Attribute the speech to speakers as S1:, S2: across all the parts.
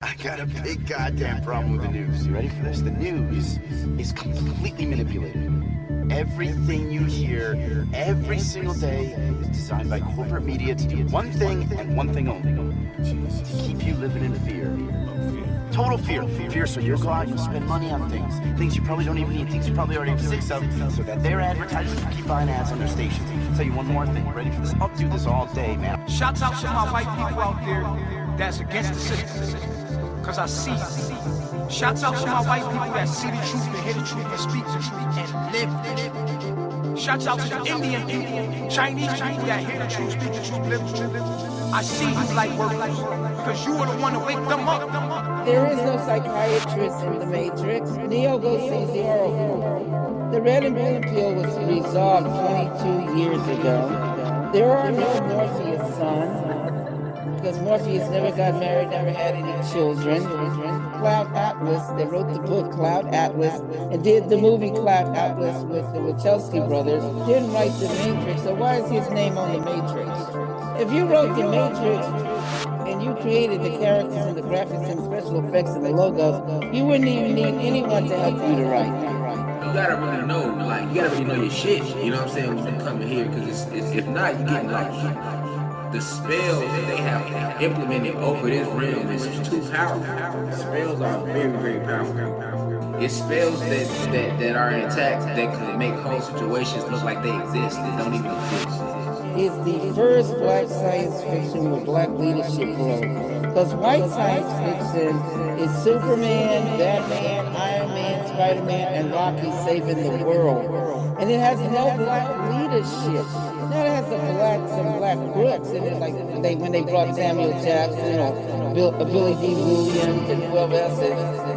S1: I got a big goddamn problem with the news. You ready for this? The news is completely manipulated. Everything you hear every single day is designed by corporate media to do one thing and one thing only. To keep you living in fear. Total fear. Fear so you'll go out, you'll spend money on things you probably don't even need, things you probably already have six of, so that their advertisers can keep buying ads on their stations. I'll tell you one more thing. You ready for this? I'll do this all day, man.
S2: Shouts out to my white people out there that's against the system. Cause I see. Shouts out to my white people that see the truth and hear the truth and speak the truth and live it. Shouts out to the Indian people, Chinese people that hear the truth, speak the truth, live the truth. I see you like workers, cause you were the one to wake them up.
S3: There is no psychiatrist in the Matrix. Neo goes sees the Oracle. The red and blue pill was resolved 22 years ago. There are no Morpheus sons, because Morpheus never got married, never had any children. Cloud Atlas, they wrote the book Cloud Atlas and did the movie Cloud Atlas with the Wachowski brothers, didn't write the Matrix, so why is his name on the Matrix? If you wrote the Matrix and you created the characters and the graphics and special effects and the logos, you wouldn't even need anyone to help you to write.
S4: You gotta really know, like, you gotta really know your shit, you know what I'm saying, when you come in here, because if not, you get lost. The spells that they have implemented over this realm is too powerful. Spells are very, very powerful. It's spells that are intact that could make whole situations look like they exist that don't even exist.
S3: It's the first black science fiction with black leadership role. Because white science fiction is Superman, Batman, Iron Man, Spider-Man, and Rocky saving the world. And it has no black leadership. Now it has some black crooks in it, like when they brought Samuel Jackson or Billy D. Williams and whoever else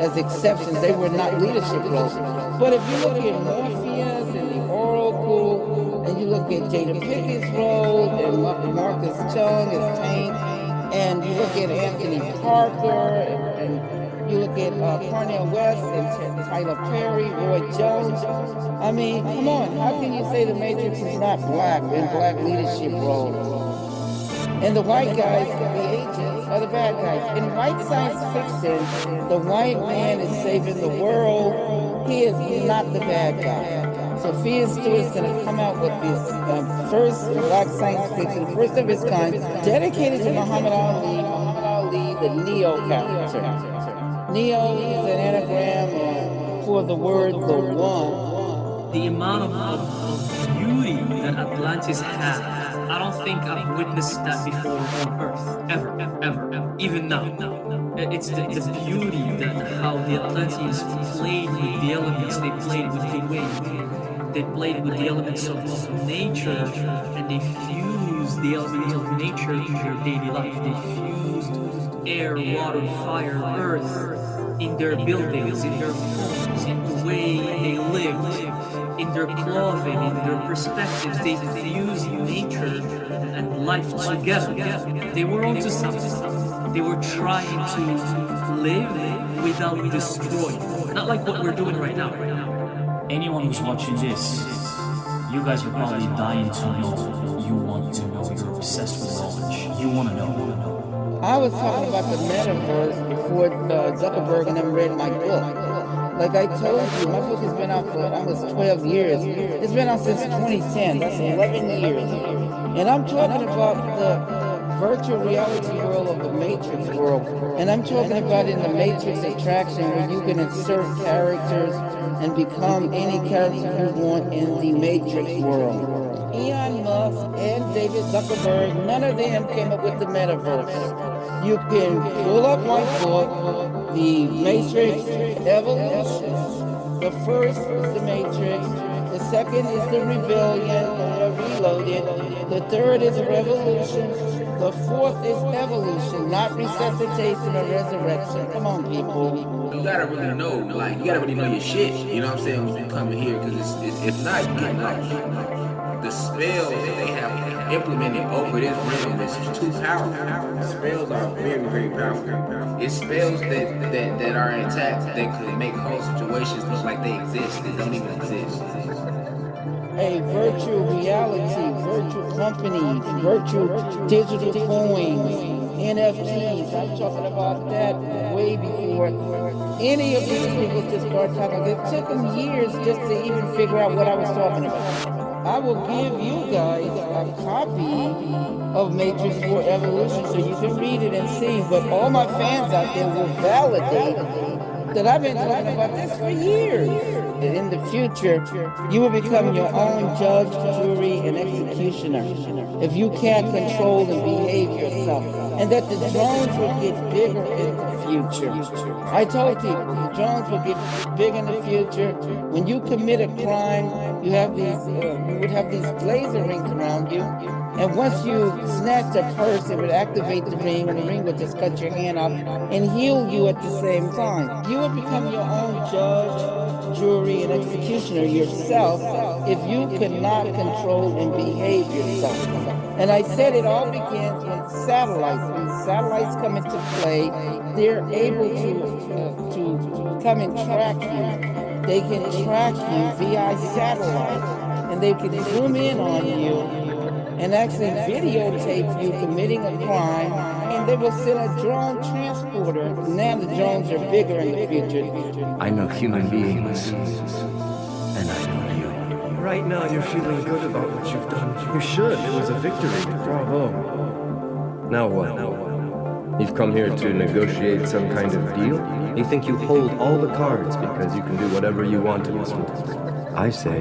S3: as exceptions, they were not leadership roles. But if you look at Morpheus and the Oracle, and you look at Jada Pickett's role, and Marcus Chung as Tank, and you look at Anthony Parker, and you look at Cornel West and Tyler Perry, Roy Jones. I mean, come on, how can you say the Matrix is not black in black leadership roles? And the white guys, the agents, are the bad guys. In white science fiction, the white man is saving the world. He is not the bad guy. Sophia Stewart's going to come out with this first black science fiction, first of its kind, dedicated to Muhammad Ali, the Neo character. Neo is an anagram for the word the one.
S5: The amount of beauty that Atlantis had, I don't think I've witnessed that before on Earth, ever. Even now. It's the beauty that how the Atlanteans played with the elements, they played with the wind, they played with the elements of nature, and they fused the elements of nature in their daily life. They fused air, water, fire, earth in their buildings, in their homes, in the way they lived, in their clothing, in their perspectives. They fused nature and life together. They were onto something. They were trying to live without destroying. Not like what we're doing right now.
S6: Anyone who's watching this, you guys are probably dying to know. You want to know. You're obsessed with knowledge. You want to know.
S3: I was talking about the metaverse before Zuckerberg and them read my book. Like I told you, my book has been out for almost 12 years. It's been out since 2010. That's 11 years. And I'm talking about the virtual reality world of the Matrix world. And I'm talking about in the Matrix attraction where you can insert characters and become any character you want in the Matrix world. Elon Musk and David Zuckerberg, none of them came up with the metaverse. You can pull up my book, The Matrix Evolution. The first is the Matrix. The second is the Rebellion, or Reloaded. The third is Revolution. The fourth is evolution, not resuscitation or resurrection. Come on, people.
S4: You gotta really know, like, you gotta really know your shit, you know what I'm saying, when you come in here, because if not, you get lost. The spells that they have implemented over this realm is too powerful. Spells are very, very powerful. It's spells that are intact that could make whole situations look like they exist that don't even exist.
S3: A virtual reality, virtual companies, virtual digital coins, NFTs. I'm talking about that way before any of these people just start talking. It took them years just to even figure out what I was talking about. I will give you guys a copy of Matrix 4 Evolution so you can read it and see, but all my fans out there will validate that I've been talking about this for years. In the future, you will become your own judge, jury, and executioner if you can't control and behave yourself. And that the drones will get bigger in the future. I told people, the drones will get big in the future. When you commit a crime, you would have these laser rings around you. And once you snatch a purse, it would activate the ring, and the ring would just cut your hand off and heal you at the same time. You will become your own judge, jury, and executioner yourself if you cannot control and behave yourself. And I said it all begins when satellites come into play. They're able to come and track you. They can track you via satellite, and they can zoom in on you and actually videotape you committing a crime, and they will send a drone transporter. Now the drones are bigger in the future.
S7: I know human beings, and I know you.
S8: Right now you're feeling good about what you've done. You should. It was a victory. Bravo.
S9: Now what? You've come here to negotiate some kind of deal? You think you hold all the cards because you can do whatever you want to this world. I say,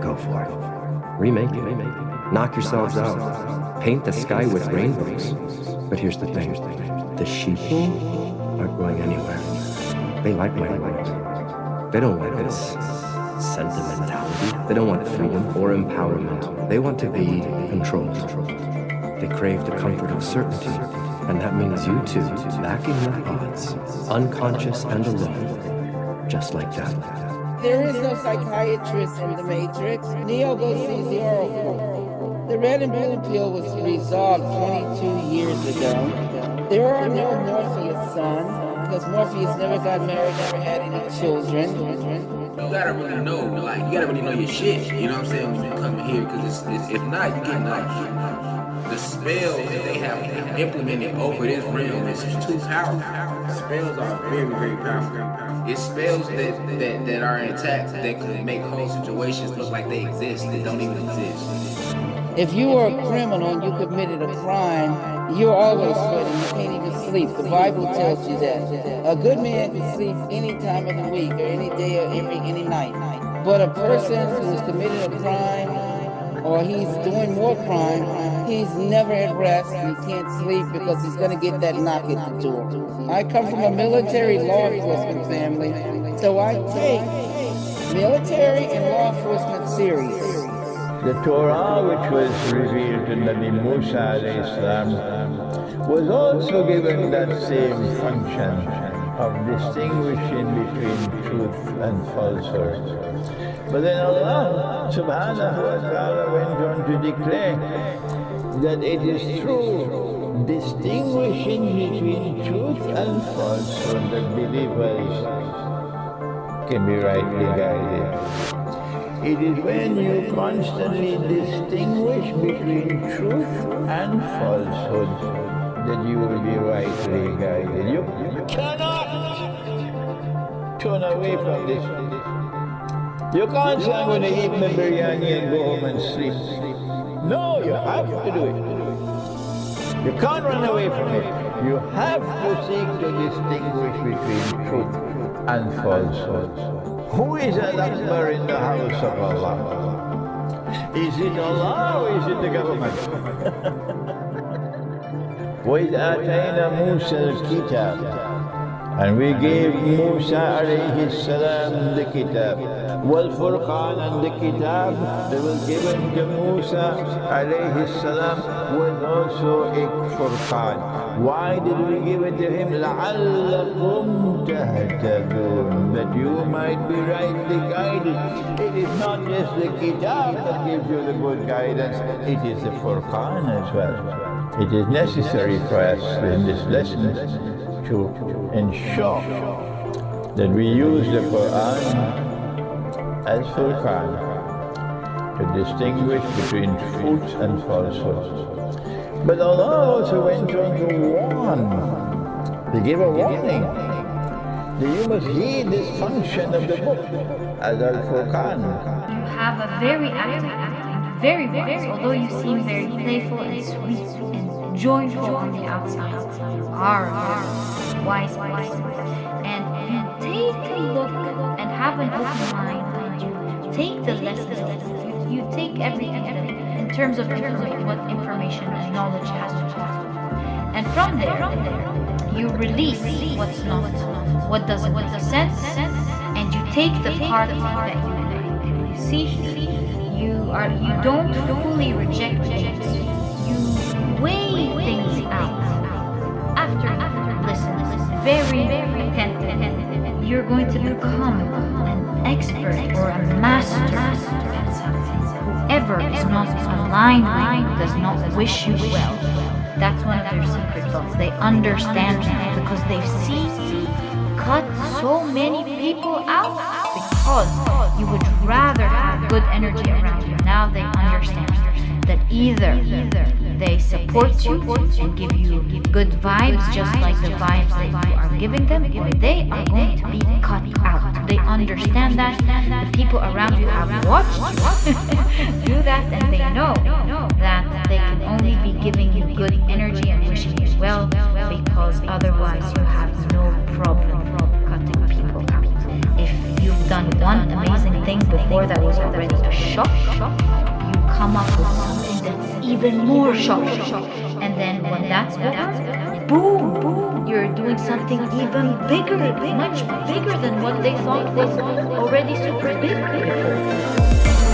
S9: go for it. Remake it. Knock yourselves out. Paint the sky with rainbows. But here's the thing. The sheeple aren't going anywhere. They like my world. They don't want this sentimentality. They don't want freedom or empowerment. They want to be controlled. They crave the comfort of certainty. And that means you two back in your pods, unconscious and alone. Just like that.
S3: There is no psychiatrist in the Matrix. Neo goes sees the Oracle. The red and blue pill was resolved 22 years ago. There are no Morpheus sons, because Morpheus never got married, never had any children.
S4: You gotta really know, you gotta really know your shit. You know what I'm saying? When you come in here, because if not, you get the spells that they have implemented over this realm is too powerful. Spells are very, very powerful. It's spells that are intact that could make whole situations look like they exist that don't even exist.
S3: If you are a criminal and you committed a crime, you're always sweating. You can't even sleep. The Bible tells you that. A good man can sleep any time of the week or any day or any night. But a person who's committed a crime or he's doing more crime, he's never at rest and he can't sleep because he's going to get that knock at the door. I come from a military law enforcement family, so I take military and law enforcement serious.
S10: The Torah, which was revealed to Nabi Musa alayhi salam, was also given that same function of distinguishing between truth and falsehood. But then Allah subhanahu wa ta'ala went on to declare that it is through distinguishing between truth and falsehood that believers can be rightly guided. It is when you constantly distinguish between truth and falsehood that you will be rightly guided. You cannot turn away from this. You can't say, I'm going to eat my biryani and go home and sleep. No, you have to do it. You can't run away from it. You have to seek to distinguish between truth and falsehood. Who is Al-Akbar in the house of Allah? Is it Allah or is it the government? وَإِذْ آتَيْنَا مُوسَى الْكِتَابَ, and we gave Musa alayhi salam the kitab. Wal-Furqan, and the kitab that was given to Musa alayhi salam was also a Furqan. Why did we give it to him? لَعَلَّكُمْ تَهْتَدُونَ, that you might be rightly guided. It is not just the kitab that gives you the good guidance, it is the Furqan as well. It is necessary for us in this lesson to ensure that we use the Quran as Furqan to distinguish between truth and falsehood. But Allah also went on to warn. He gave a warning that you must heed this function of the book as Al-Furqan.
S11: You have a very active mind, very wise, although you seem very playful and sweet and joyful on the outside. You are very wise person. And you take a look and have an open mind and you take the lessons of it. You take everything in terms of what information and knowledge has to offer. And from there, you release what's not, what doesn't make sense, and you take the part that you like. You see, you don't fully reject things. You weigh things out after listen, very attentive. You're going to become an expert or a master at something. Whoever is not aligned with you does not wish you well. That's one of their secret thoughts. They understand that because they've seen cut so many people out because you would rather have good energy around you. Now they understand that either they support you and give you good vibes just like the vibes that you are giving them, or they are going to be cut out. They understand that. The people around you have watched you do that, and they know that they can only be giving you good energy and wishing you well, because otherwise you have no problem cutting people out. If you've done one amazing thing before that was already a shock, you come up with something that's even more shocking. And then when that's over, boom, you're doing something even bigger, much bigger than what they thought was already super big before.